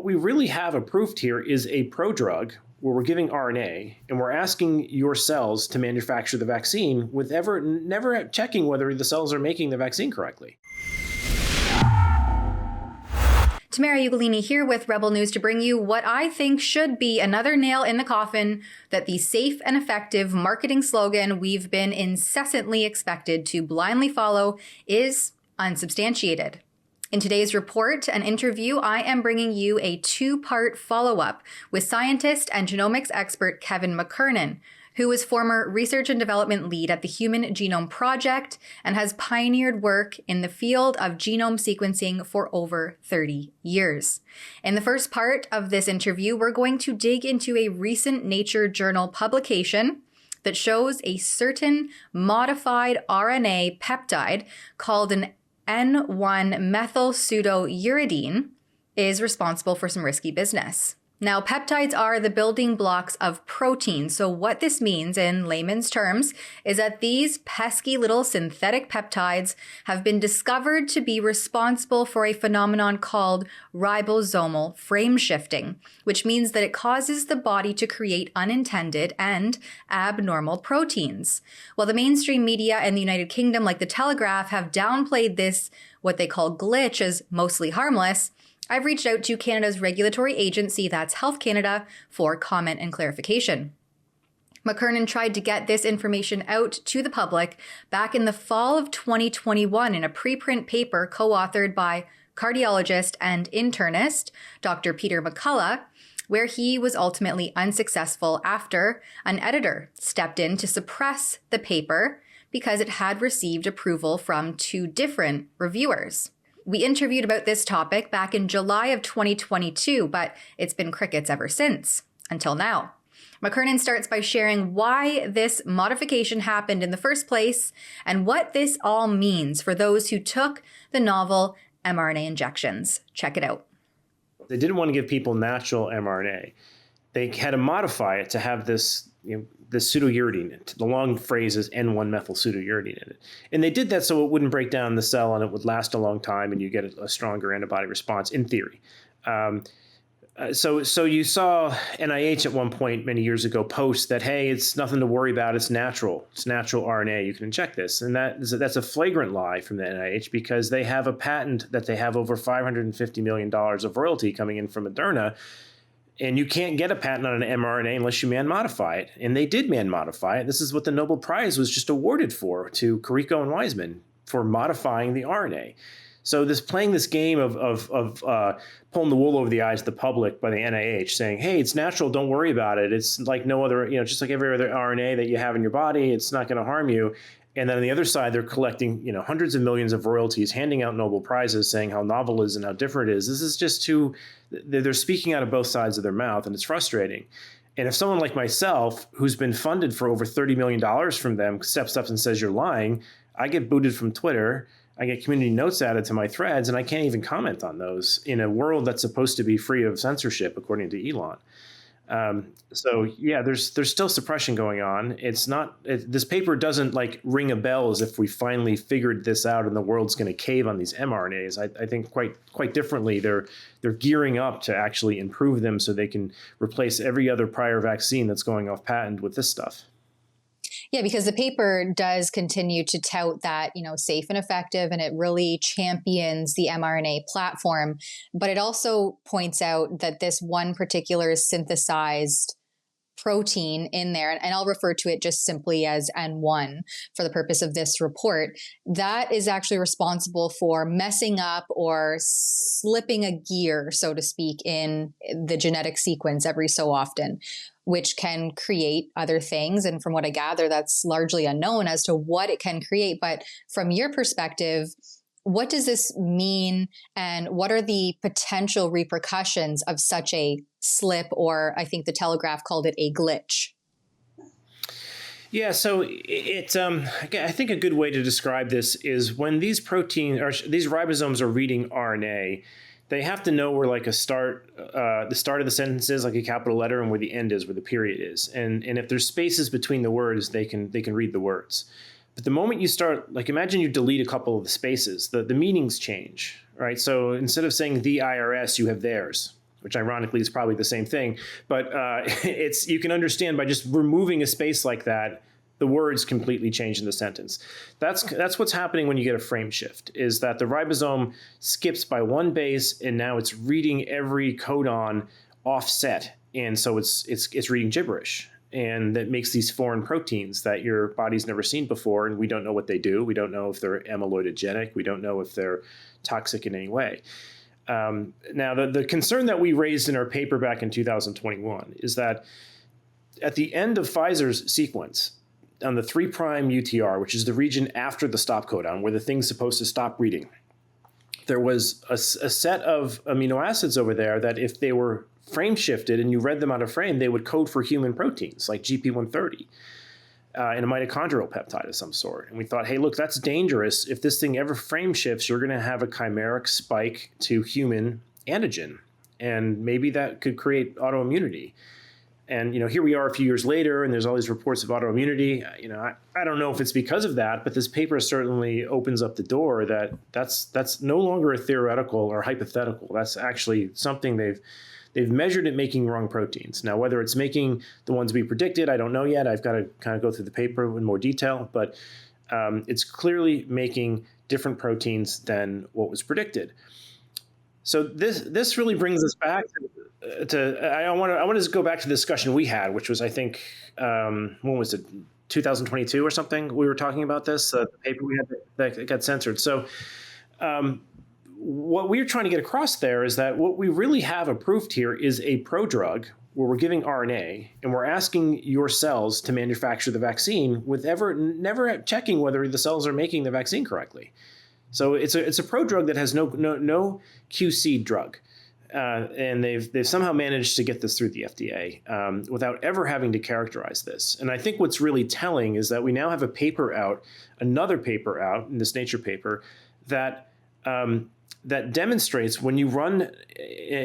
what we really have approved here is a prodrug where we're giving RNA and we're asking your cells to manufacture the vaccine with never checking whether the cells are making the vaccine correctly. Tamara Ugolini here with Rebel News to bring you what I think should be another nail in the coffin that the safe and effective marketing slogan we've been incessantly expected to blindly follow is unsubstantiated. In today's report and interview, I am bringing you a two-part follow-up with scientist and genomics expert Kevin McKernan, who was former research and development lead at the Human Genome Project and has pioneered work in the field of genome sequencing for over 30 years. In the first part of this interview, we're going to dig into a recent Nature journal publication that shows a certain modified RNA peptide called an N1-methylpseudouridine is responsible for some risky business. Now, peptides are the building blocks of protein. So what this means in layman's terms is that these pesky little synthetic peptides have been discovered to be responsible for a phenomenon called ribosomal frame shifting, which means that it causes the body to create unintended and abnormal proteins. While the mainstream media in the United Kingdom, like The Telegraph, have downplayed this, what they call glitch, as mostly harmless, I've reached out to Canada's regulatory agency, that's Health Canada, for comment and clarification. McKernan tried to get this information out to the public back in the fall of 2021 in a preprint paper co-authored by cardiologist and internist Dr. Peter McCullough, where he was ultimately unsuccessful after an editor stepped in to suppress the paper because it had received approval from two different reviewers. We interviewed about this topic back in July of 2022, but it's been crickets ever since, until now. McKernan starts by sharing why this modification happened in the first place and what this all means for those who took the novel mRNA injections. Check it out. They didn't want to give people natural mRNA. They had to modify it to have this, this pseudouridine. The long phrase is N1-methylpseudouridine in it. And they did that so it wouldn't break down the cell and it would last a long time and you get a stronger antibody response, in theory. So you saw NIH at one point many years ago post that, hey, it's nothing to worry about. It's natural. It's natural RNA. You can inject this. And that's a flagrant lie from the NIH because they have a patent that they have over $550 million of royalty coming in from Moderna. And you can't get a patent on an mRNA unless you man-modify it. And they did man-modify it. This is what the Nobel Prize was just awarded for to Kariko and Weizmann for modifying the RNA. So playing this game of pulling the wool over the eyes of the public by the NIH saying, hey, it's natural, don't worry about it. It's like no other, just like every other RNA that you have in your body, it's not going to harm you. And then on the other side, they're collecting, hundreds of millions of royalties, handing out Nobel Prizes, saying how novel it is and how different it is. This is just they're speaking out of both sides of their mouth, and it's frustrating. And if someone like myself, who's been funded for over $30 million from them, steps up and says you're lying, I get booted from Twitter. I get community notes added to my threads, and I can't even comment on those in a world that's supposed to be free of censorship, according to Elon. There's still suppression going on. This paper doesn't ring a bell as if we finally figured this out and the world's going to cave on these mRNAs. I think quite differently. They're gearing up to actually improve them so they can replace every other prior vaccine that's going off patent with this stuff. Yeah, because the paper does continue to tout that, safe and effective, and it really champions the mRNA platform. But it also points out that this one particular synthesized protein in there, and I'll refer to it just simply as N1 for the purpose of this report, that is actually responsible for messing up or slipping a gear, so to speak, in the genetic sequence every so often, which can create other things. And from what I gather, that's largely unknown as to what it can create. But from your perspective, what does this mean, and what are the potential repercussions of such a slip, or I think the Telegraph called it a glitch? Yeah, so it's I think a good way to describe this is when these ribosomes are reading RNA, they have to know where the start of the sentence is, like a capital letter, and where the end is, where the period is. And if there's spaces between the words, they can read the words. But the moment you start, imagine you delete a couple of the spaces, the meanings change, right? So instead of saying the IRS, you have theirs, which ironically is probably the same thing. But it's you can understand by just removing a space like that, the words completely change in the sentence. That's what's happening when you get a frame shift, is that the ribosome skips by one base, and now it's reading every codon offset, and so it's reading gibberish. And that makes these foreign proteins that your body's never seen before, and we don't know what they do. We don't know if they're amyloidogenic. We don't know if they're toxic in any way. Now, the concern that we raised in our paper back in 2021 is that at the end of Pfizer's sequence, on the 3' UTR, which is the region after the stop codon, where the thing's supposed to stop reading, there was a set of amino acids over there that if they were frame shifted and you read them out of frame, they would code for human proteins like GP130 and a mitochondrial peptide of some sort. And we thought, hey, look, that's dangerous. If this thing ever frame shifts, you're going to have a chimeric spike to human antigen. And maybe that could create autoimmunity. And, here we are a few years later, and there's all these reports of autoimmunity. I don't know if it's because of that, but this paper certainly opens up the door that that's no longer a theoretical or hypothetical. That's actually something they've measured it making wrong proteins. Now, whether it's making the ones we predicted, I don't know yet. I've got to kind of go through the paper in more detail, but it's clearly making different proteins than what was predicted. So this really brings us back to I want to just go back to the discussion we had, which was, I think, when was it, 2022 or something? We were talking about this, the paper we had that got censored. So what we're trying to get across there is that what we really have approved here is a prodrug where we're giving RNA and we're asking your cells to manufacture the vaccine with never checking whether the cells are making the vaccine correctly. So it's a prodrug that has no QC drug, and they've somehow managed to get this through the FDA without ever having to characterize this. And I think what's really telling is that we now have another paper out in this Nature paper that demonstrates when you run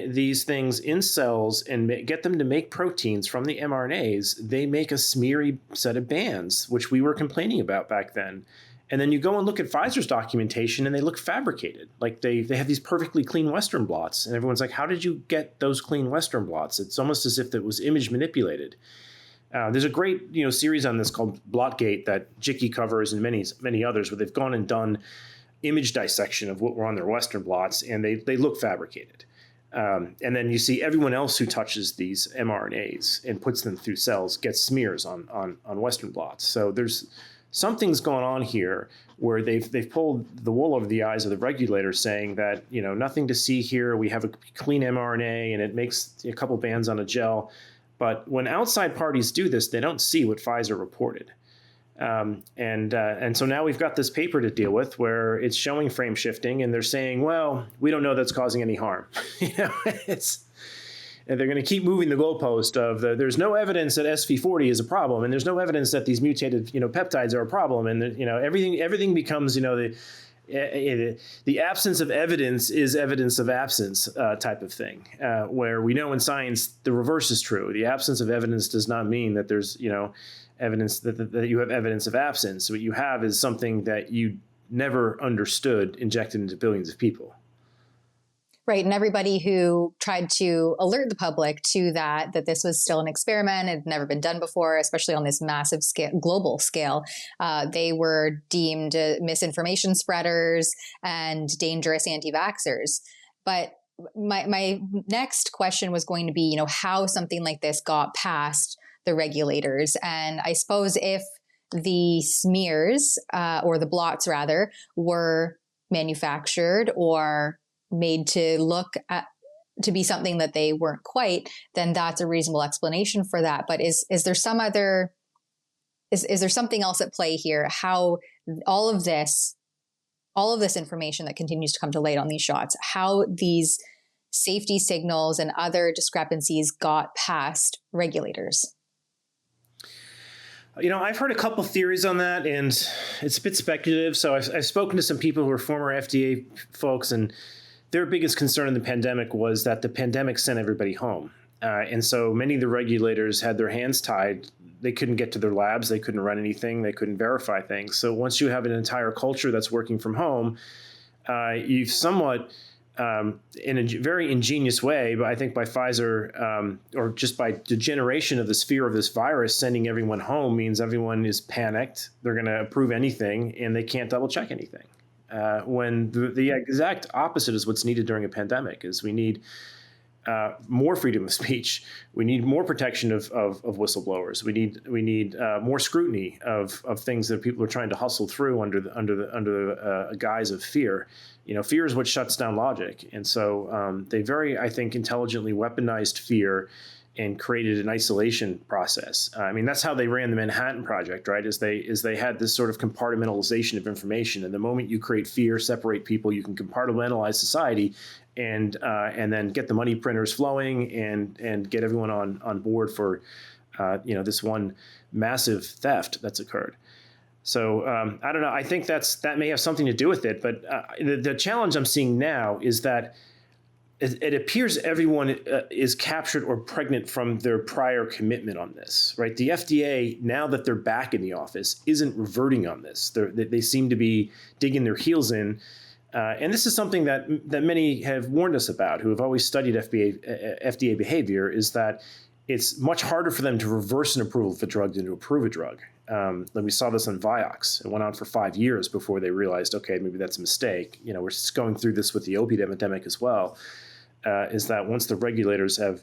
these things in cells and get them to make proteins from the mRNAs, they make a smeary set of bands, which we were complaining about back then. And then you go and look at Pfizer's documentation and they look fabricated. Like they have these perfectly clean Western blots. And everyone's like, how did you get those clean Western blots? It's almost as if it was image manipulated. There's a great series on this called Blotgate that Jicky covers and many others, where they've gone and done image dissection of what were on their Western blots, and they look fabricated. And then you see everyone else who touches these mRNAs and puts them through cells gets smears on Western blots. So something's going on here where they've pulled the wool over the eyes of the regulators, saying that nothing to see here. We have a clean mRNA and it makes a couple bands on a gel. But when outside parties do this, they don't see what Pfizer reported. And so now we've got this paper to deal with where it's showing frame shifting, and they're saying, well, we don't know that's causing any harm. And they're going to keep moving the goalpost of there's no evidence that SV40 is a problem, and there's no evidence that these mutated peptides are a problem, and everything becomes the absence of evidence is evidence of absence type of thing, where we know in science the reverse is true. The absence of evidence does not mean that there's evidence that you have evidence of absence. What you have is something that you never understood injected into billions of people. Right. And everybody who tried to alert the public to that this was still an experiment, it had never been done before, especially on this massive scale, global scale, they were deemed misinformation spreaders and dangerous anti-vaxxers. But my next question was going to be, how something like this got past the regulators. And I suppose if the smears or the blots rather were manufactured or made to look to be something that they weren't quite, then that's a reasonable explanation for that. But is there some other, is there something else at play here? How all of this information that continues to come to light on these shots, how these safety signals and other discrepancies got past regulators? I've heard a couple theories on that, and it's a bit speculative. So I've spoken to some people who are former FDA folks, and their biggest concern in the pandemic was that the pandemic sent everybody home. And so many of the regulators had their hands tied. They couldn't get to their labs. They couldn't run anything. They couldn't verify things. So once you have an entire culture that's working from home, you've somewhat in a very ingenious way, but I think by Pfizer, or just by the generation of this fear of this virus, sending everyone home means everyone is panicked. They're going to approve anything, and they can't double check anything. When the exact opposite is what's needed during a pandemic. Is we need more freedom of speech. We need more protection of whistleblowers. We need more scrutiny of things that people are trying to hustle through under the guise of fear. Fear is what shuts down logic, and so they very, I think, intelligently weaponized fear and created an isolation process. I mean, that's how they ran the Manhattan Project, right? Is they had this sort of compartmentalization of information, and the moment you create fear, separate people, you can compartmentalize society, and then get the money printers flowing and get everyone on board for this one massive theft that's occurred. So I don't know. I think that may have something to do with it. But the challenge I'm seeing now is that it appears everyone is captured or pregnant from their prior commitment on this, right? The FDA, now that they're back in the office, isn't reverting on this. They seem to be digging their heels in. And this is something that many have warned us about, who have always studied FDA behavior, is that it's much harder for them to reverse an approval of a drug than to approve a drug. We saw this on Vioxx. It went on for 5 years before they realized, okay, maybe that's a mistake. We're going through this with the opiate epidemic as well, is that once the regulators have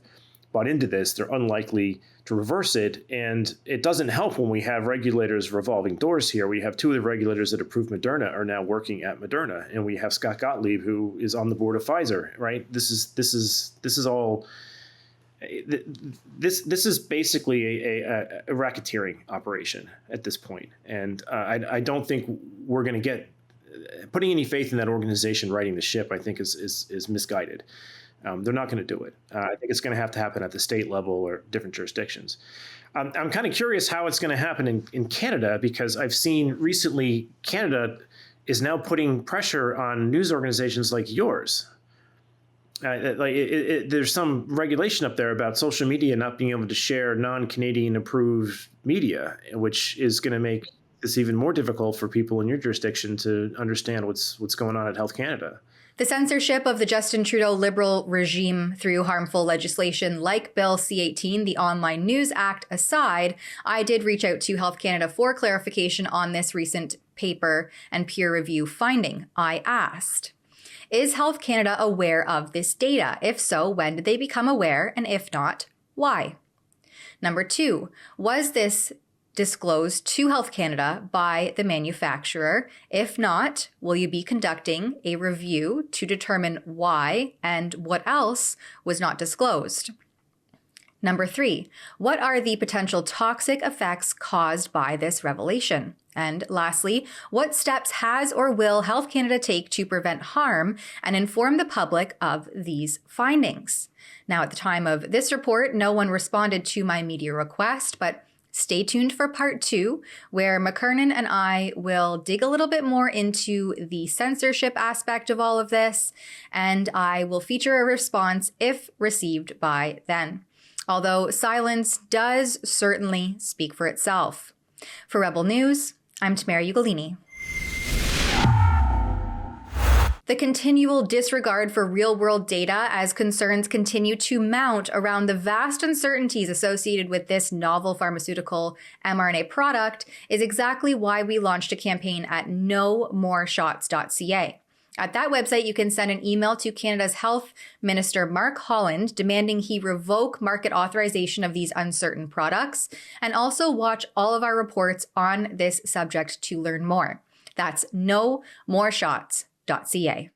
bought into this, they're unlikely to reverse it. And it doesn't help when we have regulators revolving doors here. We have two of the regulators that approved Moderna are now working at Moderna, and we have Scott Gottlieb, who is on the board of Pfizer, right? This is all. This is basically a racketeering operation at this point, and I don't think we're going to get putting any faith in that organization righting the ship. I think is misguided. They're not going to do it. I think it's going to have to happen at the state level or different jurisdictions. I'm kind of curious how it's going to happen in Canada, because I've seen recently Canada is now putting pressure on news organizations like yours. There's some regulation up there about social media not being able to share non-Canadian approved media, which is going to make this even more difficult for people in your jurisdiction to understand what's going on at Health Canada. The censorship of the Justin Trudeau Liberal regime through harmful legislation like Bill C-18, the Online News Act, aside, I did reach out to Health Canada for clarification on this recent paper and peer review finding. I asked, is Health Canada aware of this data? If so, when did they become aware? And if not, why? Number 2, was this disclosed to Health Canada by the manufacturer? If not, will you be conducting a review to determine why and what else was not disclosed? Number 3, what are the potential toxic effects caused by this revelation? And lastly, what steps has or will Health Canada take to prevent harm and inform the public of these findings? Now, at the time of this report, no one responded to my media request, but stay tuned for part 2, where McKernan and I will dig a little bit more into the censorship aspect of all of this, and I will feature a response if received by then. Although silence does certainly speak for itself. For Rebel News, I'm Tamara Ugolini. The continual disregard for real-world data as concerns continue to mount around the vast uncertainties associated with this novel pharmaceutical mRNA product is exactly why we launched a campaign at nomoreshots.ca. At that website, you can send an email to Canada's Health Minister Mark Holland demanding he revoke market authorization of these uncertain products, and also watch all of our reports on this subject to learn more. That's nomoreshots.ca.